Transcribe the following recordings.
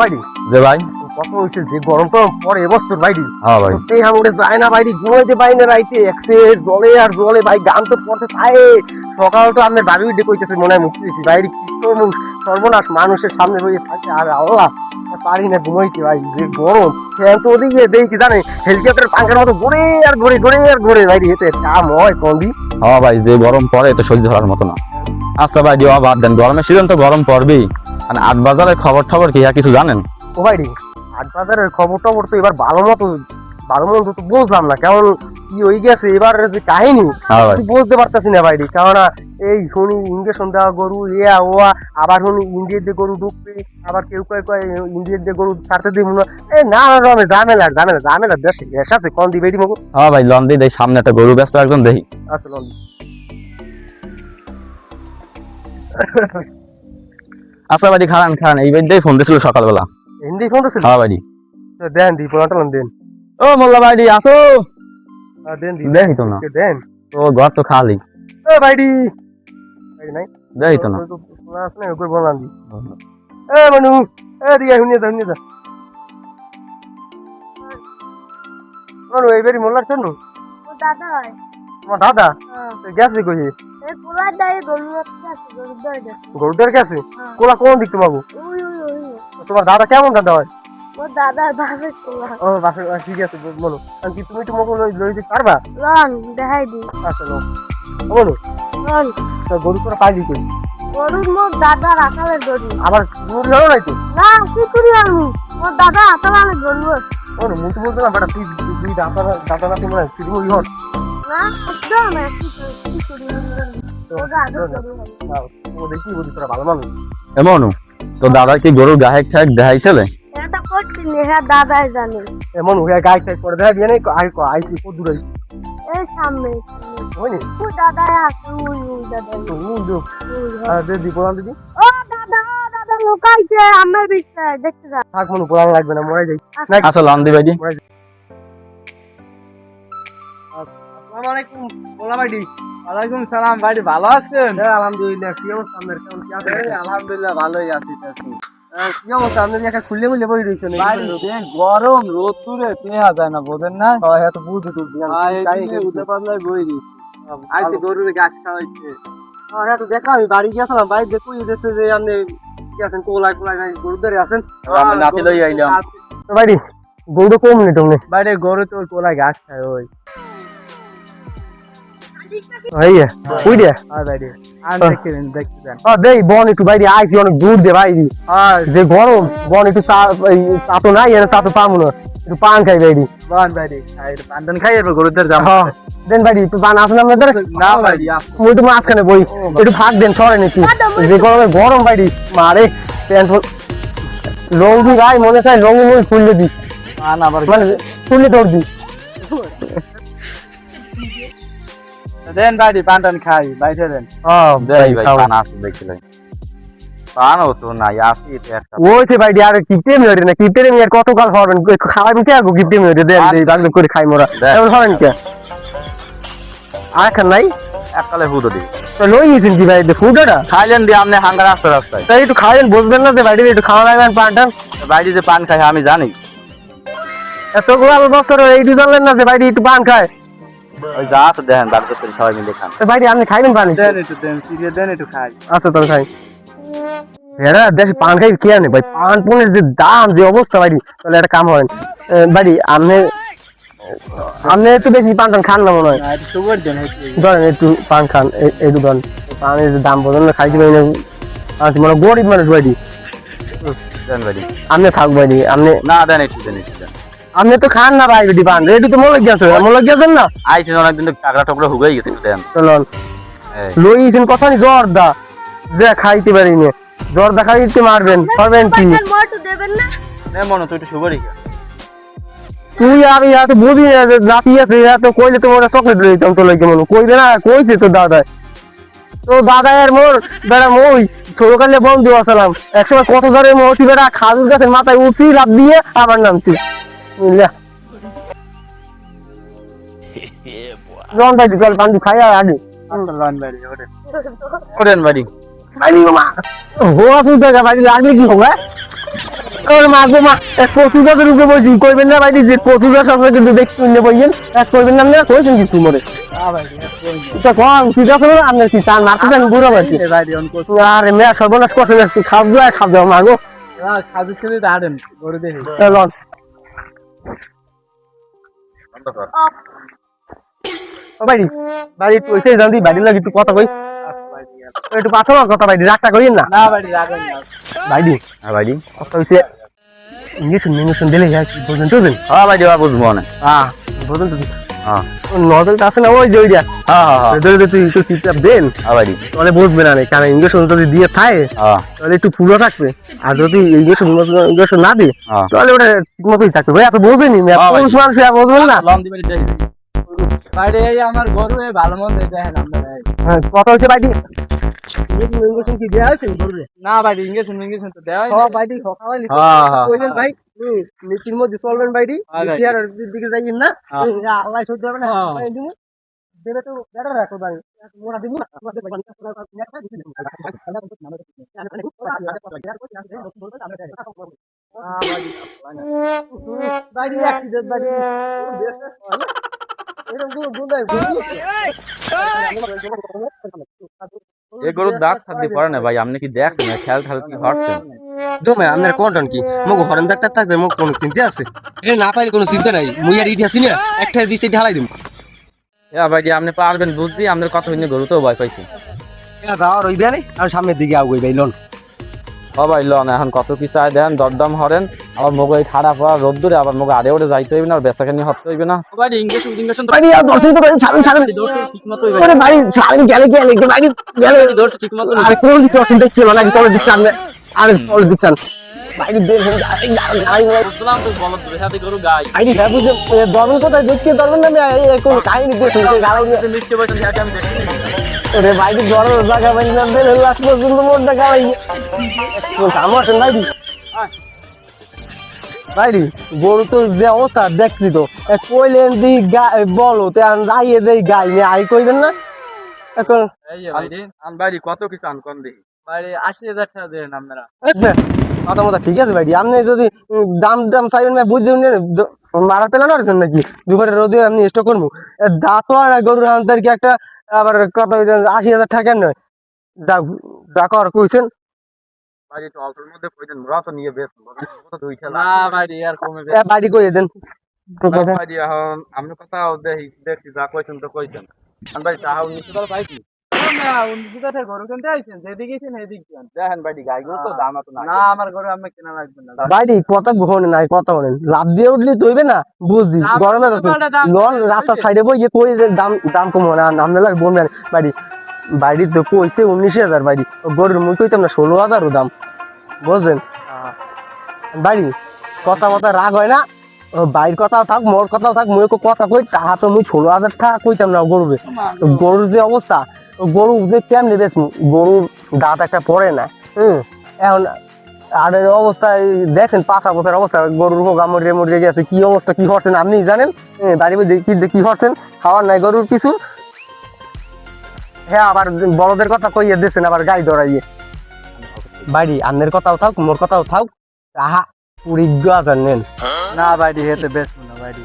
ভাইডি যে ভাই কত হয়েছে যে গরম তো পরে এবছর ভাইডি হ্যাঁ ভাই সত্যি আমাদের যায় না ভাইডি ঘুমাইতে পাই না রাইতে একসে জলে আর জলে ভাই গান তো পড়তে থাকে সকাল তো আপনার বাড়ি উঠে কইতেছে মনে হয় মুক্তি দিছি ভাইডি কি করবো সর্বনাশ মানুষের সামনে বসে থাকে আর আল্লাহ পারি না ঘুমাইতে ভাই যে গরম ফ্যান তো ওদিকে দেখি জানে হেলিকপ্টার পাঙ্খার মতো ঘুরে আর ঘুরে ঘুরে আর ঘুরে ভাইডি এতে কাম হয় কোন দিন হ্যাঁ ভাই যে গরম পড়ে তো সহ্য করার মতো না। আচ্ছা ভাই দিও বাদ দেন, গরমের সিজন তো গরম পড়বেই। মানে ৮ বাজারের খবর কি কিছু জানেন? ও ভাইডি ৮ বাজারের খবর টবর তো এবার ভালো মতো তো বুঝলাম না কেমন কি হয়ে গেছে এবার যে কাহিনী বলতে পারতাছি না ভাইডি। কারণ এই শুনি ইঞ্জেকশন দেওয়া গরু ইয়া ওয়া আবার শুনি ইন্ডিয়ার দিয়ে গরু ঢুকবে, আবার কেউ কয় ইন্ডিয়ার দিয়ে গরু ছাড়তে দিব না। এই না ঝামেলা দেশে গ্যাস আছে কোন দি বেডি মগো। হ্যাঁ ভাই লন্ডি দেই সামনে একটা গরু ব্যস্ত একজন দেখি। আচ্ছা লন্ডি আচ্ছা ভাই খান এই ভাই ফোন দিছিল সকালবেলা। হিন্দি ফোন দিছিল? হ্যাঁ ভাই দেন দি ফোনটা দেন। ও মোল্লা ভাই আসো। দেন দি দেখি তো না দেন তো ঘর তো খালি। ও ভাইডি ভাই নাই দেখি তো না আসলে ওই বললাম দি এ মানু এ দিয়া শুনিয়ে যা মানু এই বেরি মোল্লার চেনো? ও দাদা হয়। তোমার দাদা গেছে কই? এই কোলা দাই গরুর কাছে গরুদের কাছে কোলা কোন দিক তোমাগো? ওই তোমার দাদা কেমন দাদা হয়? ও দাদা বাপের কোলা। ও বাপে ঠিক আছে বলো কি তুমি তো মগো লই দিতে পারবা? লন দেখাই দি। আচ্ছা লো বলো লন তো গরু তোরা পাইলি কই? গরুর মোর দাদা রাখালের গরু। আবার গরু হলো নাই তো? না কি করি আমি মোর দাদা আতালালে গরু। ও মুই তো বলছিলাম বেটা তুই দাদা না তুমি শুধু ওই হট না বুঝছো না কি করি ও দাদা গরু। ও দেখি গরু তোরা ভালো মানুষ এমন তো দাদা কি গরু গাহেক ছাক দেখাইছিলে? এটা করছি না হ্যাঁ দাদাই জানে। এমন হয়ে গাই খাই করে দেয় বিয়ে নাই আইছি কত দূর আইছি এই সামনে হয়নি ও দাদা আছে ওই দাদা ওই দো দে দি বলান দিদি ও দাদা লুকাইছে আমার বিছায় দেখতে যা। থাক মনে বলান লাগবে না মরে যাই। আচ্ছা লন্ডি ভাই আসসালামু আলাইকুম বলা ভাইডি। ওয়ালাইকুম সালাম ভাই, ভালো আছেন? হ্যাঁ আলহামদুলিল্লাহ কি অবস্থা আপনার কেমন কি আছেন? আলহামদুলিল্লাহ ভালোই আছি। কি অবস্থা আপনি একা খুললে বই রইছেন ভাই গরম রোদ তুলে নেওয়া যায় না, বোঝেন না? হ্যাঁ তো বুঝে তুলছি উঠে পাতলায় বই দিছি। আজকে গরুর ঘাস খাওয়াইছে। হ্যাঁ তো দেখা আমি বাড়ি গিয়েছিলাম বাড়ি দেখো এদেশে যে আপনি কি আছেন কোলাই নাই গরু ধরে আছেন আমি নাতি লই আইলাম। তো ভাইডি গরু কম নেই তুমি বাইরে গরু তো কোলায় ঘাস খায় ওই। ভাইয়া ওই দে আর বাইরে আর দেখতে যান। দেই বন একটু বাইরে আইছি অনেক দূর দে ভাই আর যে গরম বন একটু চা তো নাই এর চা তো পাবো না একটু পান খাই বাইরে বান বাইরে খাই পান খাই এরপর গরুদের যাবো। হ্যাঁ দেন ভাই একটু পান আসেন আপনাদের না ভাই ওই তো মাঝখানে বই একটু ফাঁক দেন সরেন একটু যে গরমে গরম বাইরে মারে প্যান্ট লঙ্গি ভাই মনে চাই লঙ্গি মই খুললে দি পান আবার মানে খুললে তোর দি দেন বাইরে পান টান খাই বাইরে দেন। দেই ভাই পান আছে দেখছিলে পান ও তো নাই আসি একটা ওইছে ভাই আর কিপটে মিনিট না কিপটে মিনিট কত কাল খাবেন খাওয়াবেন কি আগো কিপটে মিনিট দেন এই রাগ করে খাই মোরা এমন হবেন কি আর খান নাই এককালে হুদো দিই তো লই গেছেন কি ভাই ফুডটা খাইলেন দিয়ে আপনি হাঙ্গার রাস্তায় তাই একটু খাইলেন বুঝবেন না যে বাইরে একটু খাওয়া লাগবেন পানটান বাইরে যে পান খাই আমি জানি। এত গোয়াল বছর এইটু জানলেন না যে বাইরে একটু পান খায় ওই যা আছে দেখেন বাড়িতে সবাই মিলে খান। তো বাইরে আপনি খাইলেন পানি দেন একটু দেন সিরিয়ে দেন একটু খাই। আচ্ছা তাহলে খাই এরা দেশে পান খাই কি আনে ভাই পান পনের যে দাম যে অবস্থা বাইরে তাহলে একটা কাম হয় বাড়ি আপনি একটু বেশি পান টান খান না মনে হয় একটু সুগার দেন ধরেন একটু পান খান একটু ধরেন পানের যে দাম বোঝেন না খাইতে পারি না মানে গরিব মানুষ বাড়ি দেন ভাই আপনি থাক বাড়ি আপনি না দেন একটু দেন একটু দেন। আপনি তো খান না ভাই বেটি পান রেডি তো মনে গেছেন না আইসি অনেকদিন টাকরা টকরা হুগাই গেছে একটু দেন। চলুন লইছেন কথা নি জর্দা যে খাইতে পারি না জর্দা খাইতে মারবেন পারবেন কি মোটু দেবেন না? নে মনে তুই একটু সুগারই খা। তুই আমি এত বুঝি না যে রাতি আছে এত কইলে তো মোরা চকলেট লইতাম তো লইকে মনে কইবে না কইছে তো দাদা এর মোর বেড়া মই ছোটকালে বন্ধু আসলাম একসময় কত জনের মরছি বেড়া খাজুর গাছের মাথায় উঠছি লাভ দিয়ে আবার নামছি বুঝলা জন ভাই জল পান খাই আগে লন বাইরে ওরে করেন বাড়ি ভাই মা হো আসুন তো ভাই লাগলে কি হবে ওর মাগো মা এক কচু গাছের উপরে বসি কইবেন না ভাইডি যে কচু গাছ আছে কিন্তু দেখতে নিয়ে বইয়েন এক কইবেন না না কইছেন কি তোমারে এটা কোন ঠিক আছে না আপনি কি চান মারতে চান বুড়ো বাড়ি ভাইডি অন কত আরে মেয়া সর্বনাশ করছে খাব যাও মাগো খাজু খেলে দাঁড়েন গরু দেখি লন ভাইডি বাড়ি কইছে জানি বাড়ি লাগি একটু কথা কই একটু পাঠো কথা ভাইডি রাগটা কইেন না না ভাইডি রাখেন না ভাইডি হ্যাঁ ভাইডি কথা হইছে ইঞ্জেকশন দিলে বুঝলেন তো হ্যাঁ ভাইডি বুঝবো না বুঝলেন তো হ্যাঁ নজলটা আছে না ওই যে ওইটা তুই একটু চিপচাপ দেন হ্যাঁ ভাইডি তাহলে বুঝবে না কারণ ইঞ্জেকশন যদি দিয়ে থাকে হ্যাঁ তাহলে একটু পুরো থাকবে আর যদি ইঞ্জেকশন না দিই হ্যাঁ তাহলে ওটা ঠিক মতোই থাকবে ভাই এত বোঝেনি পুরুষ মানুষ আর বুঝবেন না লম দিবেন ভাইডি এই আমার গরু এই ভালো মন্দ দেখেন আমরা কথা হচ্ছে ভাইটি ইঞ্জেকশন কি দেয়া হয়েছে না ভাইডি ইঞ্জেকশন তো দেওয়া হ্যাঁ ভাইটি সকালে কইলেন ভাই নিচির মধ্যে চলবেন ভাইটি আর দিকে যাইয়েন না আল্লাহ সহ্য হবে না দেবে তো বেটার রাখো ভাই মোড়া দিব ভাইটি অ্যাক্সিডেন্ট ভাইটি এরকম গুন্ডাই এই গরুর দাঁত থাকতে পারে না ভাই আপনি কি দেখছেন খেয়াল খেয়াল কি হরছেন দমে আপনার কোনটন কি মগো হরেন ডাক্তার থাকবে মগ কোনো চিন্তা আছে এ না পাইলে কোনো চিন্তা নাই মুই আর ইটি আছি না একটা দিছে ঢালাই দিম ভাইডি আপনি পারবেন বুঝছি আপনার কথা হইনি গরু তো ভয় পাইছি যাওয়ার ওই বেনে আর সামনের দিকে আগুই ভাই লন ও ভাই লন এখন কত কি চাই দেন দরদাম হরেন আবার মগো এই ঠাড়া পড়া রোদ্দুরে আবার মগো আড়ে ওড়ে যাইতে হইবে না আর বেচাকেনি হতে হইবে না ভাইডি ইঞ্জেকশন তো ভাই আর দর্শন তো করে ছাড়েন ঠিকমতো আরে ভাই ছাড়েন গেলে ভাই গেলে দর্শন ঠিকমতো আরে কোন দিকে অসিন দেখতে না নাকি তোর দিক সামনে আরে তোর দিক সামনে ভাই দেখেন গাই বুঝলাম তো বলদ ধরে সাথে গরু গাই আইডি হ্যাঁ বুঝে দরবেন কোথায় দেখতে দরবেন না আমি কোন কাহিনী দিয়ে শুনতে গালাই নিয়ে মিষ্টি বসে থাকে আমি দেখি ওরে ভাইটি জ্বর জায়গা মানে না দিলে লাস্ট পর্যন্ত মোড়টা গালাই আমার ভাইটি ভাইটি গরু তো যে অবস্থা দেখছি তো কইলেন দি বলো তে যাইয়ে দেই গাই নিয়ে আই কইবেন না এখন এই যে ভাইডি ভাইডি কত কিছু আন কোন দেখি ভাইডি ৮০,০০০ টাকা দেন আপনারা কথা মতো ঠিক আছে ভাইটি আপনি যদি দাম চাইবেন না বুঝবেন মারা পেলেন আর নাকি দুপুরে রোদে আপনি স্টক করবো দাঁত আর গরুর হামদার কি একটা আবার কত ৮০,০০০ টাকা নয় যা কর কইছেন ভাইডি তো অল্পের মধ্যে কইতেন মোরা তো নিয়ে বেশ কত দুই খেলা না ভাইডি আর কমে বাড়ি কইয়ে দেন ভাইডি এখন আপনি কথা দেখছি যা কইছেন তো কইছেন ভাই তাহাও নিচে তো পাইছি না উনদিকে গরু কিনতে আইছেন যেদিকে গেছেন এদিকে যান দেখেন ভাইডি গাইগুলো তো দাম তো না আমার গরু আমি কেনা লাগবে না বাড়ি কথা বহনে নাই কথা বলেন লাভ দিয়ে উঠলে তৈবে না বুঝি গরমে লন রাস্তার সাইডে বই কই দাম কম না নামলে লাগে বলবেন বাড়ি তো কইছে 19,000 বাড়ি গরুর মুই কইতাম না 16,000 দাম বুঝলেন বাড়ি কথা মতো রাগ হয় না বাইরের কথাও থাক মোর কথাও থাক মুই কথা কই তাহা তো মুই 16,000 টাকা কইতাম না গরুবে গরুর যে অবস্থা গরু যে কেমনে বেশ গরুর দাঁত একটা পড়ে না এখন আর অবস্থায় দেখছেন 5 বছর অবস্থা গরুর হোক মরে গেছে কি অবস্থা কি করছেন আপনি জানেন বাড়ি কি করছেন খাওয়ার নাই গরুর কিছু হ্যাঁ আবার বড়দের কথা কইয়ে দিয়েছেন আবার গাড়ি ধরাইয়ে বাড়ি আপনার কথাও থাক মোর কথাও থাক তাহা 20,000 নেন না ভাইডি হেতে বেশ না ভাইডি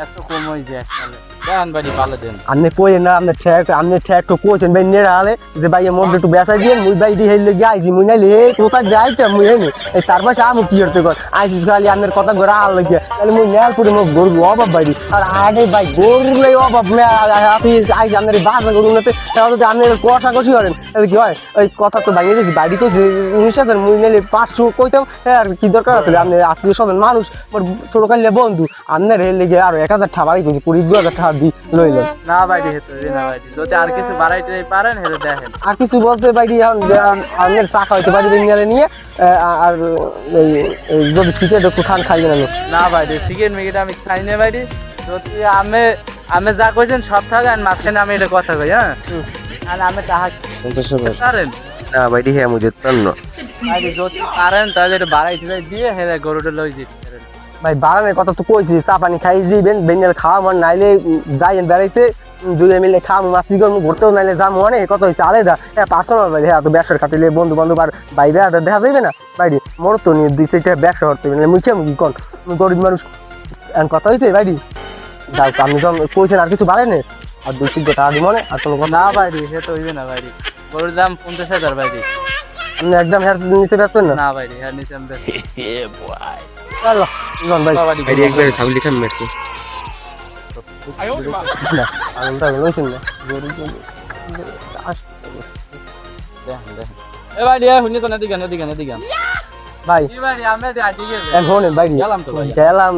এত কম হই যায় একসাথে দেন ভাইডি পালে দেন আপনি কই না আপনি ঠেক তো কইছেন ভাই নেড়া আলে যে ভাই মোর একটু বেচা দিয়ে মুই ভাই দি হেলে গাইছি মুই নাইলে হে কোথায় যাইতে মুই হেনে এই তার পাশে আমি কি করতে কর আইছি খালি আপনার কথা ঘরে আল লাগিয়া তাহলে মুই নেল পুরে মুখ গরু অভাব ভাইডি আর আগে ভাই গরু লই অভাব মে আপনি আইছি আপনার বাসা গরু নাতে তাহলে তো আপনি কষা কষি করেন তাহলে কি হয় ওই কথা তো ভাই গেছি বাড়ি কইছে 19,000 মুই নাইলে 500 কইতাম আর কি দরকার আছে আপনি আত্মীয় স্বজন মানুষ মোর ছোট কালে বন্ধু আপনার হেলে গিয়ে আর 1,000 টাকা বাড়ি কইছে 22,000 টাকা দি লইলেন না ভাইডি হেতে না ভাইডি যদি আর কিছু বাড়াইতে পারেন হেতে দেখেন আর কিছু বলতে পারি এখন আপনার চা খাইতে পারি বেঙ্গালে নিয়ে আর যদি সিগারেট একটু খাইবে না না ভাইডি সিগারেট মিগারেট আমি খাই না ভাইডি যদি আমি যা কইছেন সব থাকে আর মাঝখানে আমি এটা কথা কই হ্যাঁ আর আমি তাহা পারেন না ভাইডি হ্যাঁ মুই দিতাম না ভাইডি যদি পারেন তাহলে এটা বাড়াইতে দিয়ে হেলে গরুটা লই দিতে পারেন ভাই বাড়ানোর কথা তো কইছি চা পানি খাই দিবেন বেঙ্গাল খাওয়া আমার নাইলে যাইয়েন বেড়াইতে দুই মিলে খাম মাছলি করবো ঘুরতেও নাইলে যাবো অনেক কত হয়েছে আলাদা হ্যাঁ পার্সোনাল ভাই হ্যাঁ তো ব্যবসার খাতিলে বন্ধু বান্ধব আর বাইরে আর দেখা যাবে না বাইরে মোর তো নিয়ে দুই চারটা ব্যবসা করতে হবে মুখে মুখি কন গরিব মানুষ কথা হয়েছে বাইরে যাও আপনি যখন কইছেন আর কিছু বাড়েনি আর 200 টাকা দিব মনে আর কোনো কথা না বাইরে সে তো হইবে না বাইরে গরুর দাম 50,000 বাইরে আপনি একদম হ্যাঁ নিচে ব্যস্ত না না বাইরে হ্যাঁ নিচে আমি বেশি চলো জন ভাই ভাই একবার ছাগল খান মারছে না আনন্দটা লইছেন না গরিব এ বাইরে হুনি তো নদী গান ভাই কি বাইরে আমরা আইছি গেছে এখন বাইরে গেলাম তো ভাই গেলাম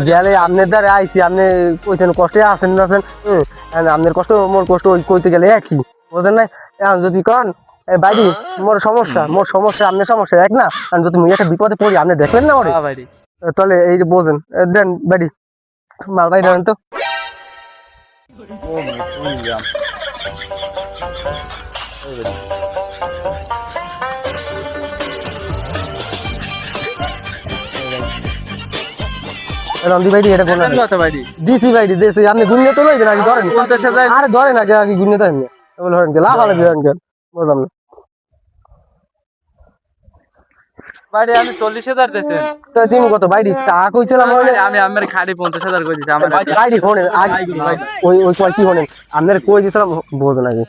গেলে আপনার দ্বারা আইসি আপনি কইছেন কষ্টে আছেন না আছেন আপনার কষ্ট মোর কষ্ট ওই কইতে গেলে একই বুঝেন না এখন যদি কন বাইরে মোর সমস্যা আপনার সমস্যা এক না আর যদি মুই একটা বিপদে পড়ি আপনি দেখবেন না ওরে হ্যাঁ বাইরে তাহলে এই যে বোঝেন দেন বাইরে মাল বাইরে দেন তো ও বুঝলাম রন্দি বাইরে এটা কোন কত বাইরে দিছি বাইরে দিছি আপনি গুণে তো লইবেন আগে ধরেন 50,000 আরে ধরেন আগে গুণে তো এমনি বলে ধরেন লাভ হবে ধরেন বুঝলাম না বাইরে আমি 40,000 দিয়েছেন তো দিন কত বাইরে টাকা কইছিলাম আমি আমার খাড়ি 50,000 করে দিছি আমার বাইরে ফোনে ওই ওই কয় কি ফোনে আপনার কই দিছিলাম বোঝেন আগে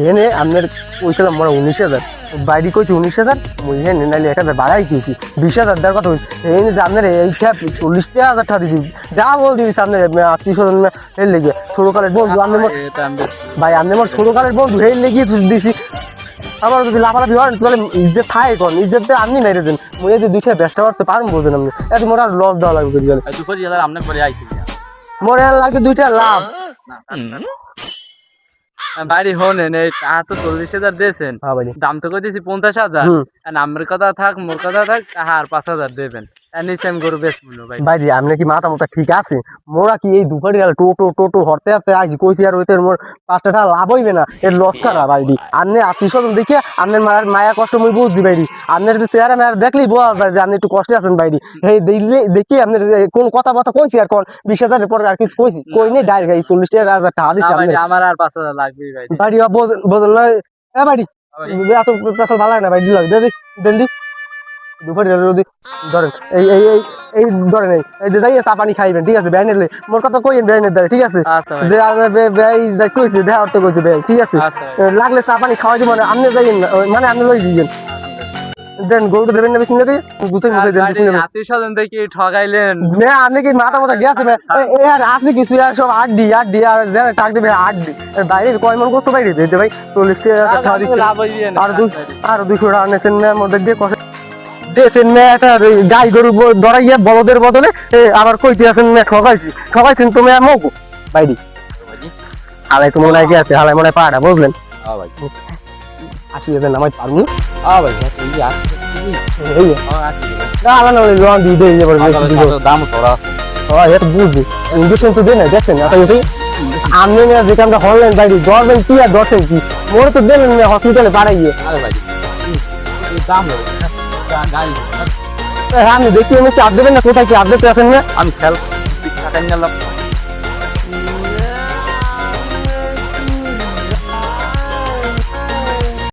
এনে আপনার কইছিলাম মোরা 19,000 বাইরে কইছি 19,000 মুই হেন নাইলে 1,000 বাড়াই দিয়েছি 20,000 দেওয়ার কথা এই যে আপনার এই সব 40,000 টাকা দিছি যা বল দিয়েছি আপনার 300 এর লেগে ছোটকালের বন্ধু আপনি মোর এটা আমি ভাই আপনি মোর ছোটকালের বন্ধু এর লেগে দিছি আমার যদি লাফালাফি হয় তাহলে ইজ্জত থাকে কোন ইজ্জত আপনি মেরে দেন মুই যদি দুইটা ব্যবসা করতে পারবো বোঝেন আপনি এত মোর আর লস দেওয়া লাগবে গেলে দুপুর জেলার আমনে করে আইছি মোর আর লাগবে দুইটা লাভ বাড়ি হনেন এই টাকা তো 40,000 দিয়েছেন হ্যাঁ ভাই দাম তো করে দিয়েছি 50,000 আমার কথা থাক মোর কথা থাক টাকা আর 5,000 দেবেন নিচে আমি গরু বেশ মূল্য ভাই ভাই আপনি কি মাথা মতো ঠিক আছে মোরা কি এই দুপুরে গেল টোটো হরতে হরতে আইছি কইছি আর ওইতে মোর 5 টাকা লাভ হইবে না এর লস করা ভাই আপনি আত্মীয় দেখে আপনার মায়া কষ্ট মুই বুঝছি ভাই আপনার যে চেহারা মেয়ার দেখলেই বোঝা যায় যে আপনি একটু কষ্টে আছেন ভাই এই দেখি আপনার কোন কথা কইছি আর কোন 20,000 পরে আর কিছু কইছি কই নেই ডাইরেক্ট এই 40,000 টাকা দিছি আমার আর 5,000 লাগবে ভাই ভাই বোঝেন না ভাই এত পেশা ভালো না ভাই দিল দেন দি দুপুরে ধরেন এই ধরেন এই যে যাইয়ে চা পানি খাইবেন ঠিক আছে ব্যানের মোর কথা কইেন ব্যানের দ্বারা ঠিক আছে যে কইছি দেখা অর্থ কইছে ভাই ঠিক আছে লাগলে চা পানি খাওয়াই দিব আপনি যাইয়েন মানে আপনি লই দিবেন দেন গরুটা দেবেন না বেশি নাকি গুছাই দেন আত্মীয় দেখি ঠগাইলেন না আপনি কি মাথা গেছে আর আপনি কিছু আর সব আড্ডি আর যেন টাক দিবে আড্ডি বাইরে কয় মন করতে বাইরে দিতে ভাই 40 টাকা আর 200 টাকা নেছেন না মধ্যে দিয়ে দিয়েছেন না একটা গাই গরু ধরাইয়া বলদের বদলে আবার কইতে আছেন না ঠগাইছেন তুমি মোক বাইরে হালাই তো মনে হয় আছে হালাই মনে হয় পাড়া বুঝলেন আসি যাবেন আমার পারমু ভাই লোন দিয়ে দিয়ে দাম সরা এটা বুঝছি ইঞ্জেকশন তো দেন দেখছেন আপনি যে কামটা হলেন বাইরে ধরবেন কি আর ধরছেন কি মোরে তো দেন হসপিটালে পাঠাইয়ে দাম আমি দেখি আমি চাপ দেবেন না কোথায় কি আপডেট আছেন না আমি খেল টাকা নিলাম